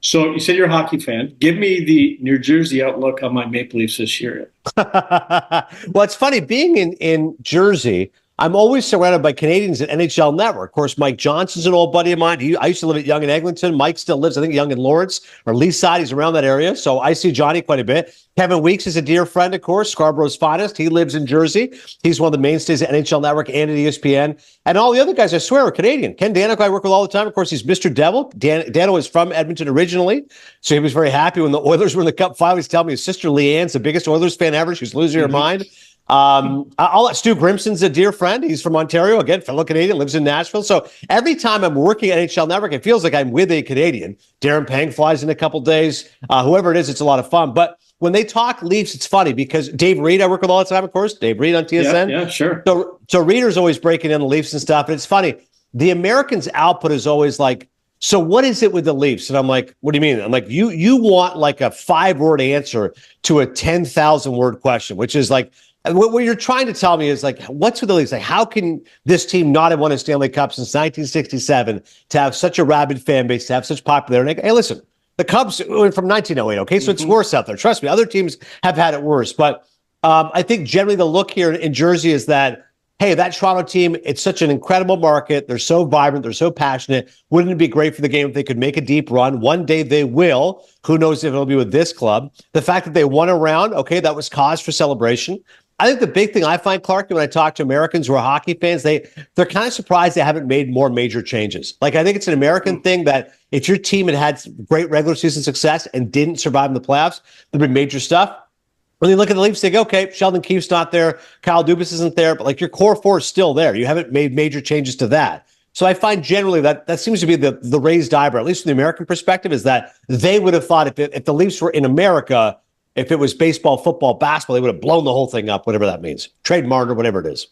So you said you're a hockey fan. Give me the New Jersey outlook on my Maple Leafs this year. Well, it's funny being in Jersey. I'm always surrounded by Canadians at NHL Network. Of course, Mike Johnson's an old buddy of mine. I used to live at Yonge and Eglinton. Mike still lives, I think, Yonge and Lawrence or Leaside. He's around that area. So I see Johnny quite a bit. Kevin Weeks is a dear friend, of course, Scarborough's finest. He lives in Jersey. He's one of the mainstays at NHL Network and at ESPN. And all the other guys, I swear, are Canadian. Ken Danico, I work with all the time. Of course, he's Mr. Devil. Dano is from Edmonton originally. So he was very happy when the Oilers were in the Cup final. He's telling me his sister Leanne's the biggest Oilers fan ever. She's losing her mind. I'll let Stu Grimson's a dear friend. He's from Ontario, again, fellow Canadian, lives in Nashville. So every time I'm working at NHL Network, it feels like I'm with a Canadian. Darren Pang flies in a couple days. Whoever it is, it's a lot of fun. But when they talk Leafs, it's funny because Dave Reed, I work with all the time, of course. Dave Reed on TSN. Yeah, sure. So Reader's always breaking in the Leafs and stuff. And it's funny. The Americans' output is always like, so what is it with the Leafs? And I'm like, what do you mean? I'm like, you want like a 5-word answer to a 10,000-word question, which is like, what you're trying to tell me is like, what's with the Leafs? Like, how can this team not have won a Stanley Cup since 1967 to have such a rabid fan base, to have such popularity? Hey, listen, the Cubs went from 1908, okay? So it's worse out there. Trust me, other teams have had it worse. But I think generally the look here in Jersey is that, hey, that Toronto team, it's such an incredible market. They're so vibrant. They're so passionate. Wouldn't it be great for the game if they could make a deep run? One day they will. Who knows if it'll be with this club? The fact that they won a round, okay, that was cause for celebration. I think the big thing I find, Clarkey, when I talk to Americans who are hockey fans, they're kind of surprised they haven't made more major changes. Like, I think it's an American thing that if your team had great regular season success and didn't survive in the playoffs, there'd be major stuff. When you look at the Leafs, they go, okay, Sheldon Keefe's not there, Kyle Dubas isn't there, but like your core four is still there. You haven't made major changes to that. So I find generally that seems to be the raised eyebrow, at least from the American perspective, is that they would have thought if the Leafs were in America, if it was baseball, football, basketball, they would have blown the whole thing up, whatever that means. Trade Marner, whatever it is.